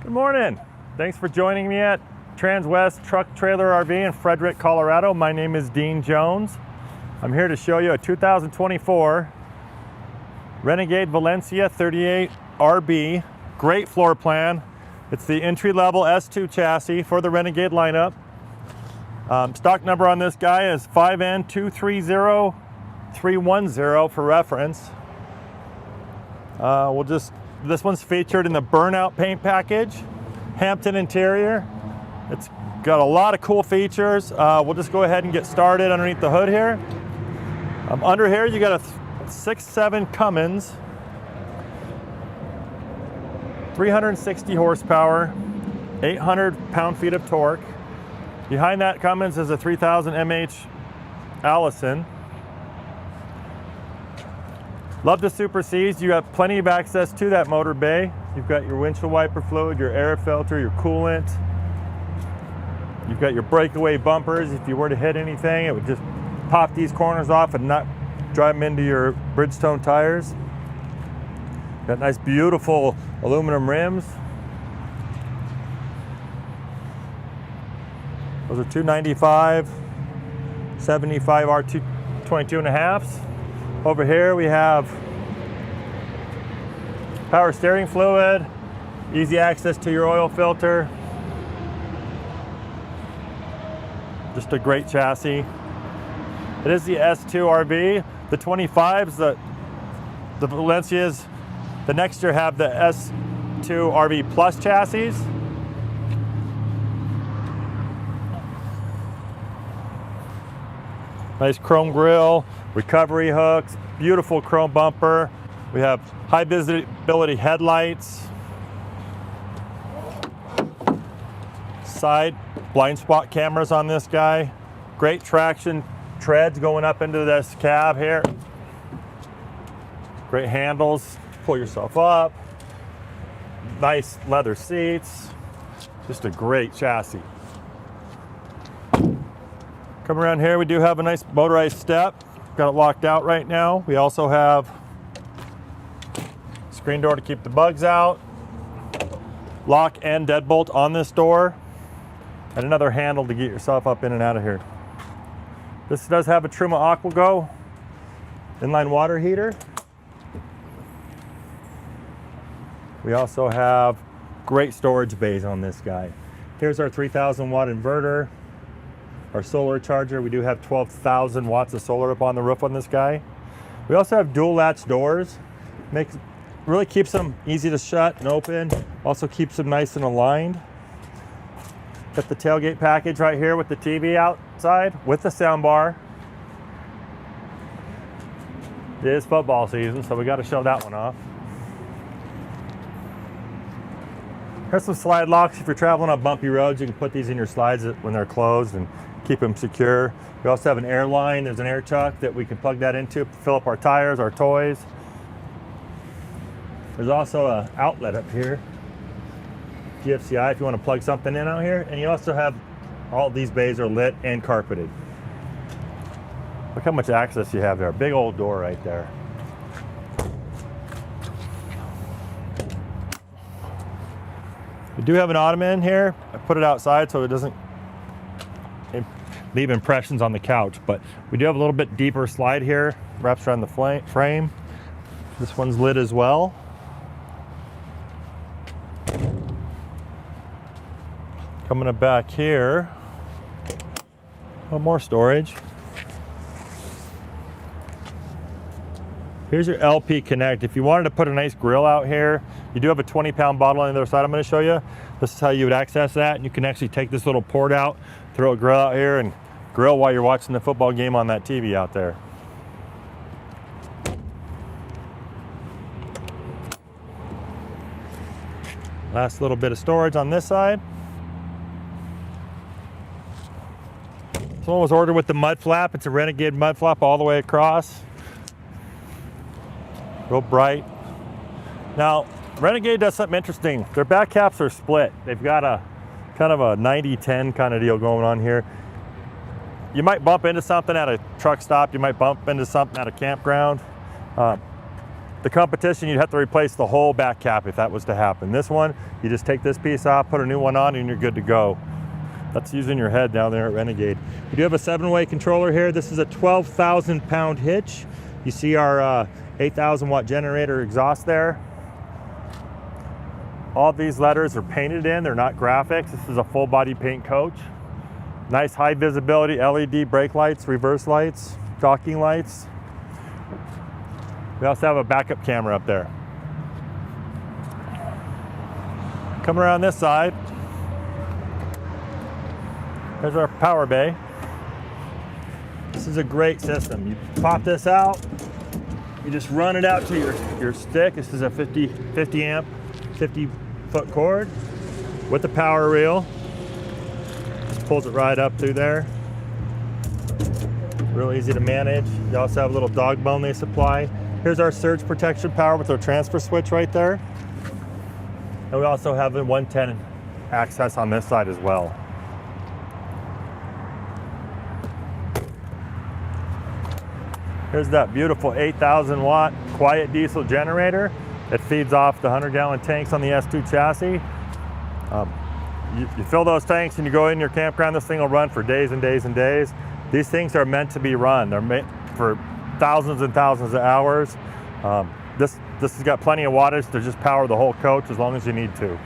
Good morning. Thanks for joining me at Transwest Truck Trailer RV in Frederick, Colorado. My name is Dean Jones. I'm here to show you a 2024 Renegade Valencia 38 RB. Great floor plan. It's the entry-level S2 chassis for the Renegade lineup. Stock number on this guy is 5N230310 for reference. This one's featured in the burnout paint package, Hampton interior. It's got a lot of cool features. We'll just go ahead and get started underneath the hood here. Under here, you got a 6.7 Cummins, 360 horsepower, 800 pound-feet of torque. Behind that Cummins is a 3000 mH Allison. Love the Super Cs. You have plenty of access to that motor bay. You've got your windshield wiper fluid, your air filter, your coolant. You've got your breakaway bumpers. If you were to hit anything, it would just pop these corners off and not drive them into your Bridgestone tires. Got nice, beautiful aluminum rims. Those are 295, 75 R22.5s. Over here we have power steering fluid, easy access to your oil filter. Just a great chassis. It is the S2 RV. The 25s, the Valencias, the next year have the S2 RV Plus chassis. Nice chrome grille, recovery hooks, beautiful chrome bumper. We have high visibility headlights, side blind spot cameras on this guy. Great traction treads going up into this cab here. Great handles, pull yourself up. Nice leather seats. Just a great chassis. Come around here, we do have a nice motorized step. Got it locked out right now. We also have screen door to keep the bugs out. Lock and deadbolt on this door. And another handle to get yourself up in and out of here. This does have a Truma AquaGo inline water heater. We also have great storage bays on this guy. Here's our 3000 watt inverter. Our solar charger, we do have 12,000 watts of solar up on the roof on this guy. We also have dual latch doors. Really keeps them easy to shut and open. Also keeps them nice and aligned. Got the tailgate package right here with the TV outside with the sound bar. It is football season, so we got to show that one off. Here's some slide locks. If you're traveling on bumpy roads, you can put these in your slides when they're closed and keep them secure. We also have an air line. There's an air chuck that we can plug that into, fill up our tires, our toys. There's also an outlet up here, GFCI, if you want to plug something in out here. And you also have, all these bays are lit and carpeted. Look how much access you have there. Big old door right there. We do have an ottoman here. I put it outside so it doesn't leave impressions on the couch, but we do have a little bit deeper slide here, wraps around the frame. This one's lit as well. Coming up back here, one more storage. Here's your LP Connect. If you wanted to put a nice grill out here, you do have a 20-pound bottle on the other side I'm going to show you. This is how you would access that. And you can actually take this little port out, throw a grill out here, and grill while you're watching the football game on that TV out there. Last little bit of storage on this side. This one was ordered with the mud flap. It's a Renegade mud flap all the way across. Real bright. Now, Renegade does something interesting. Their back caps are split. They've got a kind of a 90-10 kind of deal going on here. You might bump into something at a truck stop. You might bump into something at a campground. The competition, you'd have to replace the whole back cap if that was to happen. This one, you just take this piece off, put a new one on, and you're good to go. That's using your head down there at Renegade. We do have a 7-way controller here. This is a 12,000 pound hitch. You see our 8,000 watt generator exhaust there. All these letters are painted in, they're not graphics. This is a full body paint coach. Nice high visibility LED brake lights, reverse lights, docking lights. We also have a backup camera up there. Come around this side. There's our power bay. This is a great system. You pop this out, you just run it out to your stick. This is a 50 amp, 50-foot cord with the power reel. Just pulls it right up through there. Real easy to manage. You also have a little dog bone they supply. Here's our surge protection power with our transfer switch right there. And we also have a 110 access on this side as well. Here's that beautiful 8,000 watt quiet diesel generator that feeds off the 100-gallon tanks on the S2 chassis. You fill those tanks and you go in your campground, this thing will run for days and days and days. These things are meant to be run. They're meant for thousands and thousands of hours. This has got plenty of wattage to just power the whole coach as long as you need to.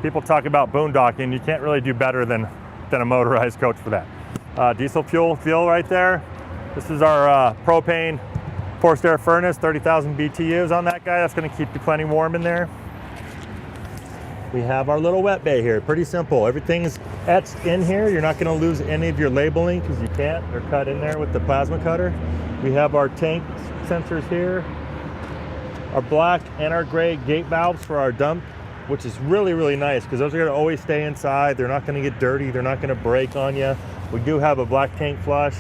People talk about boondocking. You can't really do better than a motorized coach for that. Diesel fuel right there. This is our propane forced air furnace, 30,000 BTUs on that guy. That's going to keep you plenty warm in there. We have our little wet bay here. Pretty simple. Everything's etched in here. You're not going to lose any of your labeling because you can't. They're cut in there with the plasma cutter. We have our tank sensors here, our black and our gray gate valves for our dump, which is really, really nice because those are going to always stay inside. They're not going to get dirty. They're not going to break on you. We do have a black tank flush,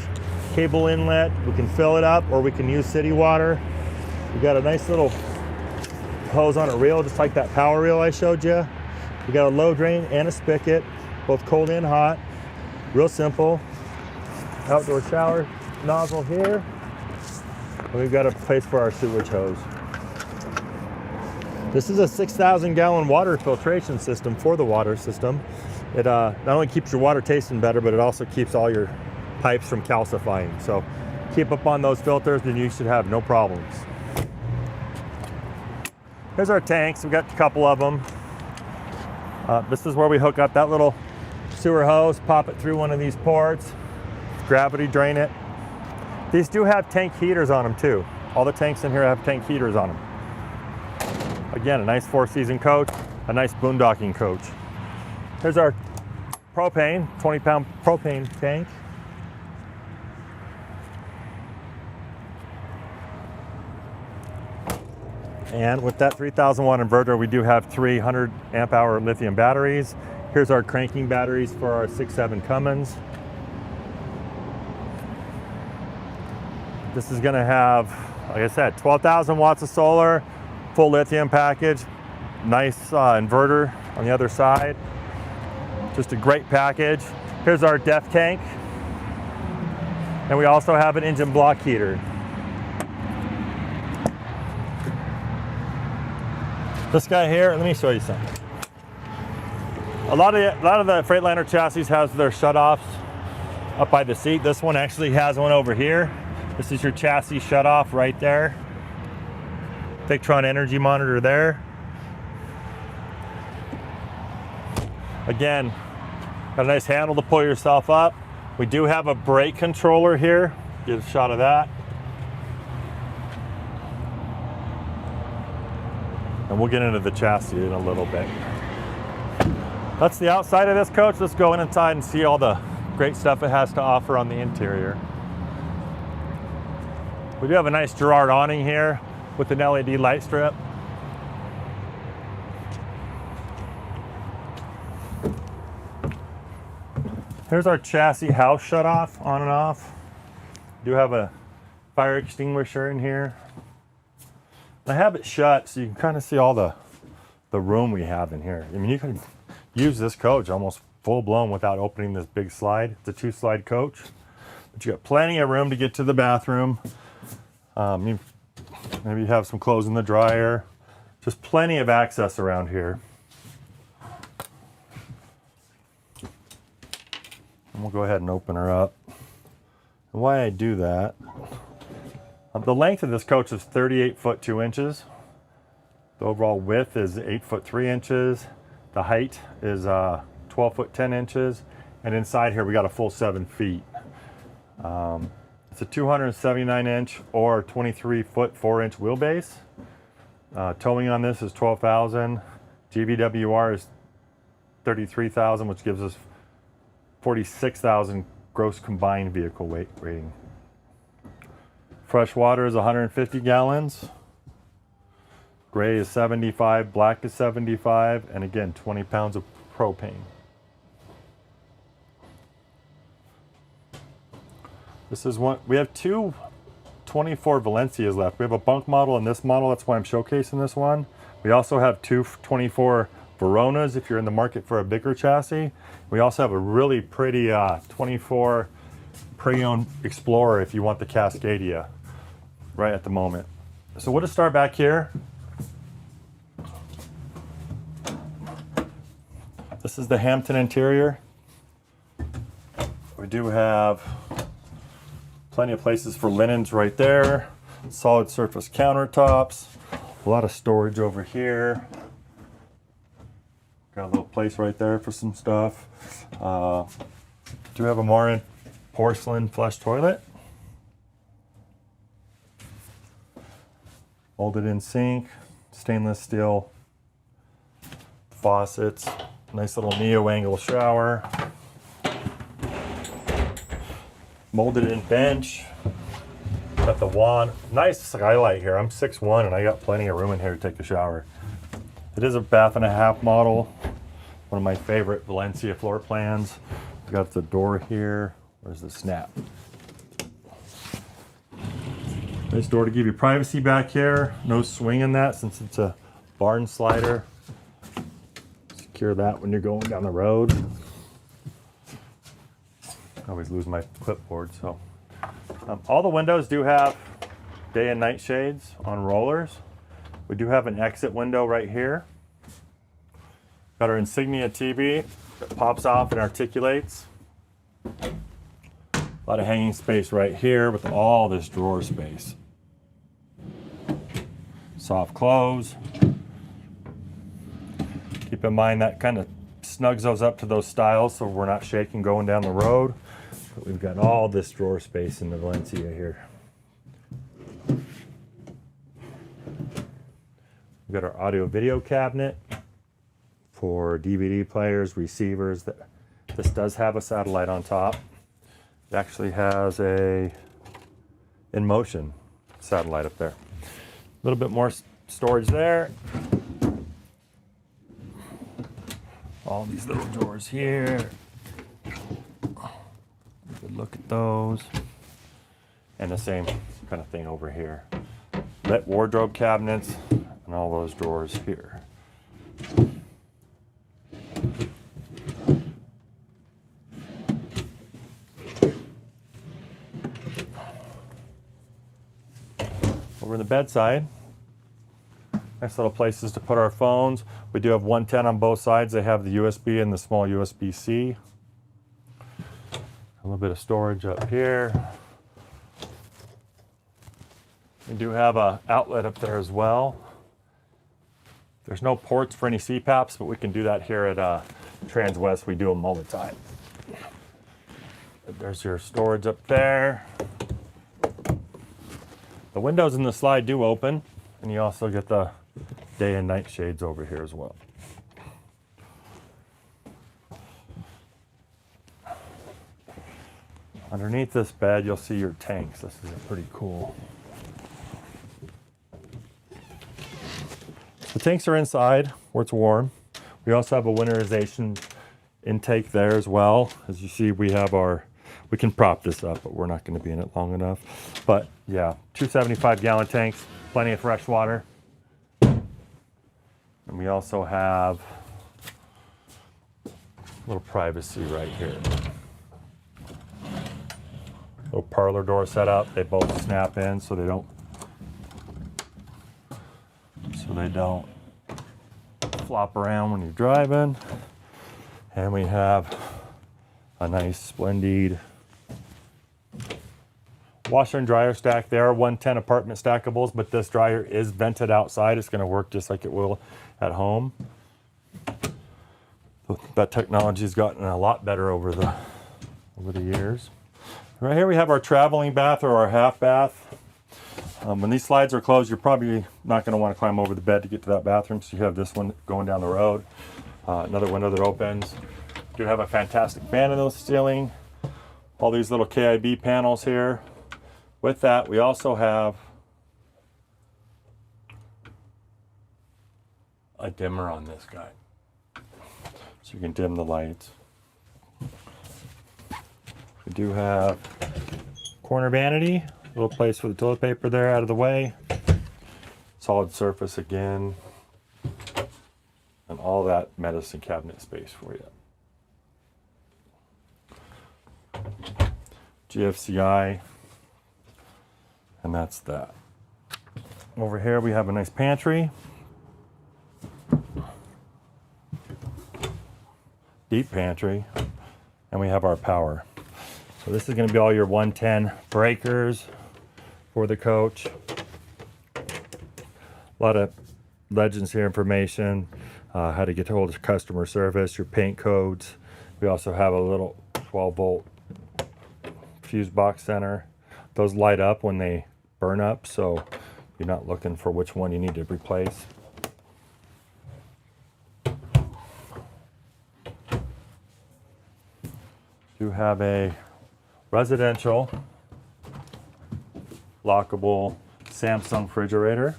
cable inlet. We can fill it up or we can use city water. We got a nice little hose on a reel, just like that power reel I showed you. We got a low drain and a spigot, both cold and hot. Real simple. Outdoor shower nozzle here. And we've got a place for our sewage hose. This is a 6,000 gallon water filtration system for the water system. It not only keeps your water tasting better, but it also keeps all your pipes from calcifying. So keep up on those filters and you should have no problems. Here's our tanks. We've got a couple of them. This is where we hook up that little sewer hose, pop it through one of these ports, gravity drain it. These do have tank heaters on them too. All the tanks in here have tank heaters on them. Again, a nice 4-season coach, a nice boondocking coach. Here's our propane, 20-pound propane tank. And with that 3,000 watt inverter, we do have 300 amp hour lithium batteries. Here's our cranking batteries for our 6.7 Cummins. This is gonna have, like I said, 12,000 watts of solar, full lithium package, nice inverter on the other side. Just a great package. Here's our DEF tank. And we also have an engine block heater. This guy here, let me show you something. A lot of the Freightliner chassis has their shutoffs up by the seat. This one actually has one over here. This is your chassis shutoff right there. Victron energy monitor there. Again, got a nice handle to pull yourself up. We do have a brake controller here. Get a shot of that. And we'll get into the chassis in a little bit. That's the outside of this coach. Let's go inside and see all the great stuff it has to offer on the interior. We do have a nice Girard awning here with an LED light strip. Here's our chassis house shut off, on and off. We do have a fire extinguisher in here. I have it shut so you can kind of see all the room we have in here. I mean, you can use this coach almost full blown without opening this big slide. It's a 2-slide coach, but you got plenty of room to get to the bathroom. Maybe you have some clothes in the dryer. Just plenty of access around here. And we'll go ahead and open her up. And why I do that, the length of this coach is 38 foot 2 inches. The overall width is 8 foot 3 inches. The height is 12 foot 10 inches. And inside here we got a full 7 feet. It's a 279 inch or 23 foot 4 inch wheelbase. Towing on this is 12,000. GVWR is 33,000, which gives us 46,000 gross combined vehicle weight rating. Fresh water is 150 gallons. Gray is 75, black is 75, and again, 20 pounds of propane. This is one, we have two 24 Valencias left. We have a bunk model and this model, that's why I'm showcasing this one. We also have two 24 Veronas if you're in the market for a bigger chassis. We also have a really pretty 24 pre-owned Explorer if you want the Cascadia right at the moment. So we'll just start back here. This is the Hampton interior. We do have plenty of places for linens right there. Solid surface countertops. A lot of storage over here. Got a little place right there for some stuff. Do have a Morin porcelain flush toilet. Molded in sink, stainless steel faucets, nice little neo-angle shower. Molded in bench. Got the wand. Nice skylight here. I'm 6'1" and I got plenty of room in here to take a shower. It is a bath and a half model. One of my favorite Valencia floor plans. We got the door here. Where's the snap? Nice door to give you privacy back here. No swing in that since it's a barn slider. Secure that when you're going down the road. I always lose my clipboard, so. All the windows do have day and night shades on rollers. We do have an exit window right here. Got our Insignia TV that pops off and articulates. A lot of hanging space right here with all this drawer space. Soft close. Keep in mind that kind of snugs those up to those styles so we're not shaking going down the road. But we've got all this drawer space in the Valencia here. We've got our audio video cabinet for DVD players, receivers. This does have a satellite on top. It actually has a in-motion satellite up there. A little bit more storage there. All these little drawers here. Good look at those. And the same kind of thing over here. Lit wardrobe cabinets and all those drawers here. Over in the bedside, nice little places to put our phones. We do have 110 on both sides. They have the USB and the small USB-C. A little bit of storage up here. We do have an outlet up there as well. There's no ports for any CPAPs, but we can do that here at Transwest. We do them all the time. There's your storage up there. The windows in the slide do open, and you also get the day and night shades over here as well. Underneath this bed, you'll see your tanks. This is pretty cool. The tanks are inside where it's warm. We also have a winterization intake there as well. As you see, we have our, we can prop this up, but we're not going to be in it long enough. But yeah, 275-gallon tanks, plenty of fresh water. And we also have a little privacy right here. Little parlor door set up. They both snap in so they don't they don't flop around when you're driving. And we have a nice Splendid washer and dryer stack. They are 110 apartment stackables, but this dryer is vented outside. It's going to work just like it will at home. That technology has gotten a lot better over the years. Right here we have our traveling bath or our half bath. When these slides are closed, you're probably not going to want to climb over the bed to get to that bathroom, so you have this one going down the road. Another window that opens. You have a fantastic fan in the ceiling. All these little KIB panels here. With that, we also have a dimmer on this guy, so you can dim the lights. We do have corner vanity, little place for the toilet paper there out of the way. Solid surface again, and all that medicine cabinet space for you. GFCI. And that's that. Over here we have a nice pantry. Deep pantry. And we have our power. So this is going to be all your 110 breakers for the coach. A lot of legends here, information, how to get hold of customer service, your paint codes. We also have a little 12-volt fuse box center. Those light up when they burn up, so you're not looking for which one you need to replace. You have a residential lockable Samsung refrigerator.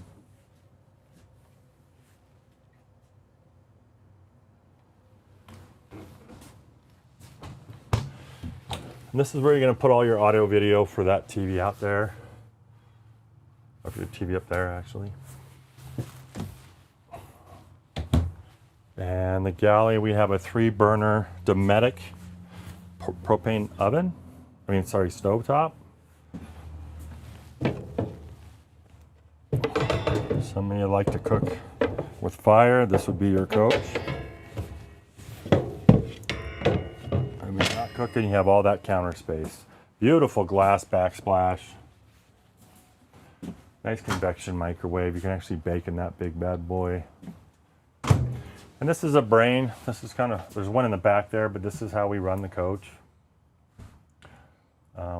And this is where you're going to put all your audio video for that TV out there. Or for your TV up there, actually. And the galley, we have a 3-burner Dometic propane oven. Stovetop. Some of you like to cook with fire. This would be your coach. And when you're not cooking, you have all that counter space. Beautiful glass backsplash. Nice convection microwave. You can actually bake in that big bad boy. And this is a brain. This is there's one in the back there, but this is how we run the coach.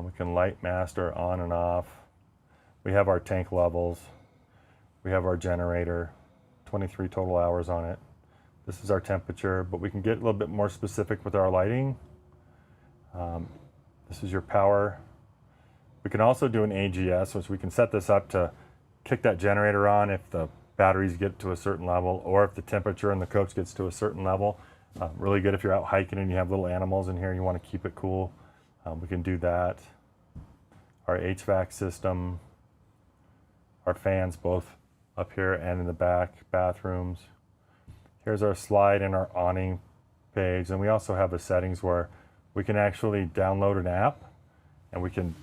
We can light master on and off. We have our tank levels. We have our generator, 23 total hours on it. This is our temperature, but we can get a little bit more specific with our lighting. This is your power. We can also do an AGS, which we can set this up to kick that generator on if the batteries get to a certain level, or if the temperature in the coach gets to a certain level. Really good if you're out hiking and you have little animals in here and you want to keep it cool. We can do that. Our HVAC system, our fans both up here and in the back bathrooms. Here's our slide and our awning page, and we also have the settings where we can actually download an app and we can,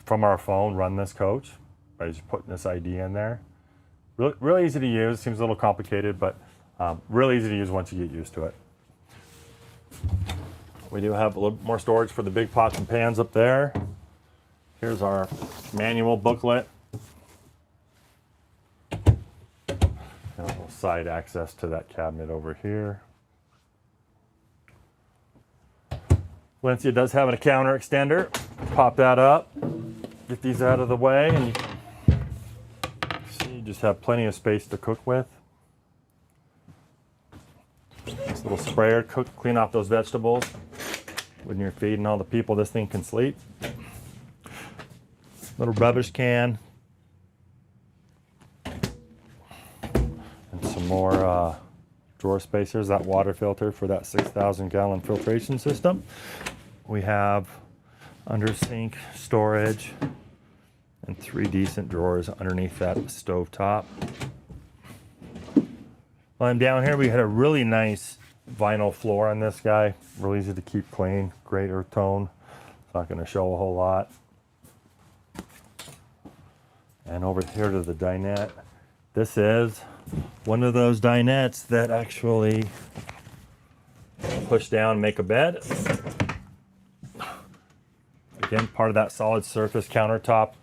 from our phone, run this coach by just putting this ID in there. Really easy to use. Seems a little complicated, but really easy to use once you get used to it. We do have a little more storage for the big pots and pans up there. Here's our manual booklet. And a little side access to that cabinet over here. Valencia does have a counter extender. Pop that up. Get these out of the way, and you can see you just have plenty of space to cook with. This little sprayer, clean off those vegetables. When you're feeding all the people, this thing can sleep. Little rubbish can. And some more drawer spacers, that water filter for that 6,000 gallon filtration system. We have under sink storage and 3 decent drawers underneath that stove top. While I'm down here, we had a really nice vinyl floor on this guy. Really easy to keep clean, great earth tone. It's not going to show a whole lot. And over here to the dinette. This is one of those dinettes that actually push down and make a bed. Again, part of that solid surface countertop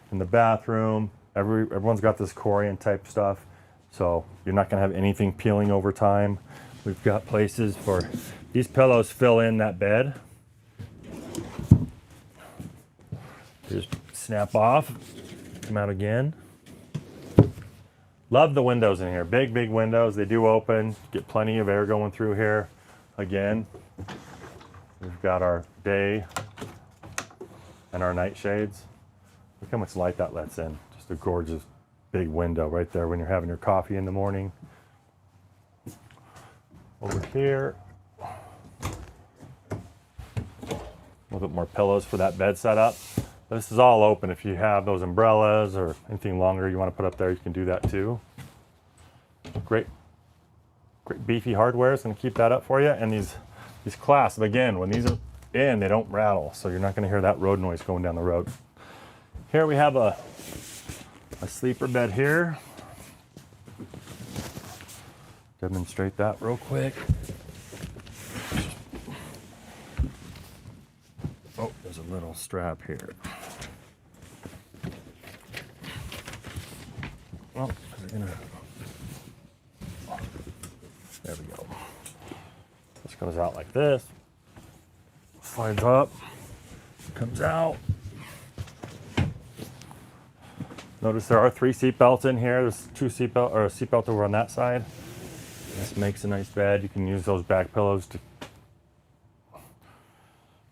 in the bathroom. Everyone's got this Corian type stuff, so you're not gonna have anything peeling over time. We've got places for these pillows fill in that bed. Just snap off, come out again. Love the windows in here. Big windows. They do open. Get plenty of air going through here. Again, we've got our day and our night shades. Look how much light that lets in. Just a gorgeous big window right there when you're having your coffee in the morning. Over here, a little bit more pillows for that bed setup. This is all open. If you have those umbrellas or anything longer you want to put up there, you can do that too. Great beefy hardware is going to keep that up for you. And these clasps, again, when these are in, they don't rattle, so you're not going to hear that road noise going down the road. Here we have a sleeper bed here. Demonstrate that real quick. Oh, there's a little strap here. Well, there we go. This comes out like this. Slides up, comes out. Notice there are 3 seat belts in here. There's 2 seat belt or a seat belt over on that side. This makes a nice bed. You can use those back pillows to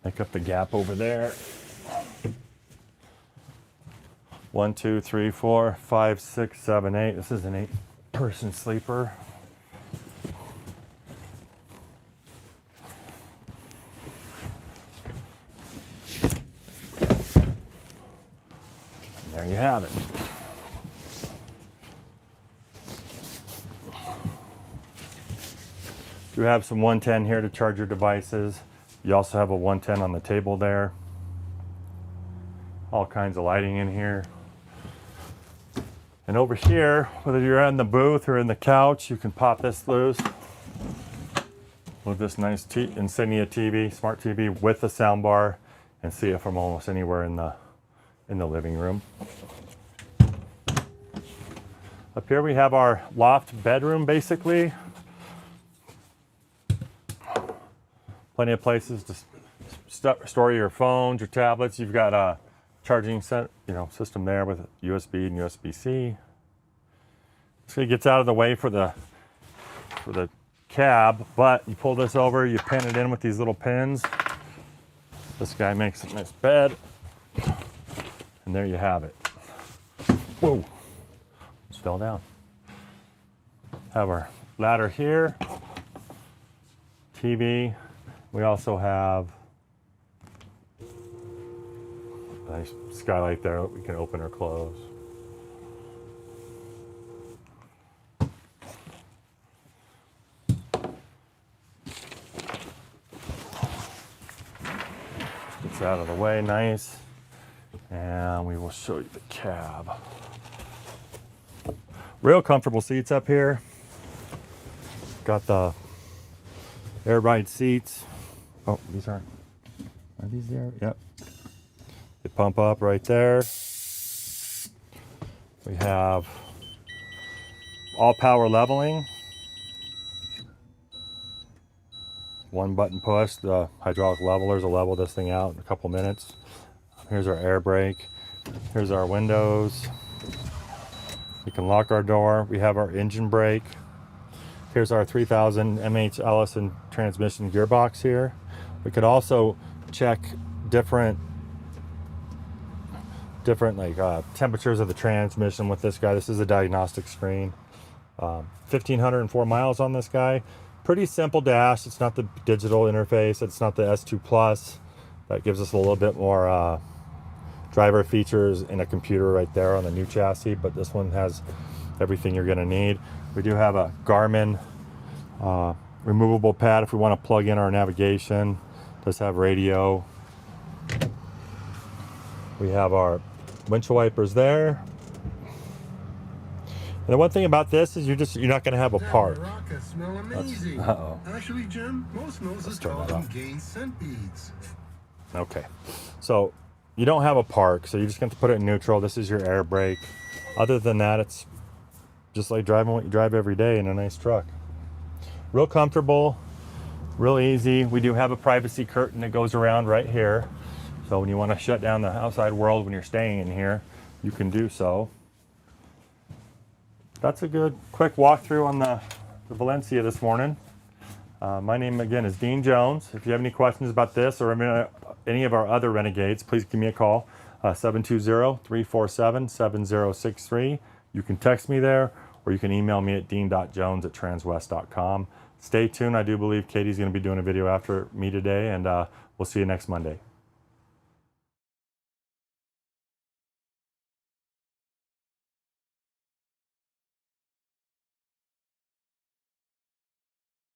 make up the gap over there. 1, 2, 3, 4, 5, 6, 7, 8. This is an 8-person sleeper. And there you have it. You have some 110 here to charge your devices. You also have a 110 on the table there. All kinds of lighting in here. And over here, whether you're in the booth or in the couch, you can pop this loose with this nice Insignia TV, smart TV with a sound bar, and see it from almost anywhere in the living room. Up here we have our loft bedroom, basically. Plenty of places to store your phones, your tablets. You've got a charging system there with USB and USB-C. So it gets out of the way for the cab, but you pull this over, you pin it in with these little pins. This guy makes a nice bed, and there you have it. Whoa, just fell down. Have our ladder here, TV. We also have a nice skylight there that we can open or close. Gets out of the way, nice. And we will show you the cab. Real comfortable seats up here. Got the air ride seats. Oh, these are these there? Yep. They pump up right there. We have all power leveling. One button push, the hydraulic levelers will level this thing out in a couple minutes. Here's our air brake. Here's our windows. We can lock our door. We have our engine brake. Here's our 3000 mH Allison transmission gearbox here. We could also check different temperatures of the transmission with this guy. This is a diagnostic screen. 1,504 miles on this guy. Pretty simple dash. It's not the digital interface. It's not the S2 Plus. That gives us a little bit more driver features in a computer right there on the new chassis, but this one has everything you're gonna need. We do have a Garmin removable pad if we want to plug in our navigation. It does have radio. We have our windshield wipers there. And the one thing about this is you're not going to have a park. Smell amazing. Uh-oh. Actually, Jim, most noses call them gay scent beads. Okay, so you don't have a park, so you're just going to put it in neutral. This is your air brake. Other than that, it's just like driving what you drive every day in a nice truck. Real comfortable, real easy. We do have a privacy curtain that goes around right here. So when you want to shut down the outside world when you're staying in here, you can do so. That's a good quick walkthrough on the Valencia this morning. My name again is Dean Jones. If you have any questions about this or any of our other Renegades, please give me a call, 720-347-7063. You can text me there, or you can email me at dean.jones@transwest.com. Stay tuned. I do believe Katie's going to be doing a video after me today, and we'll see you next Monday.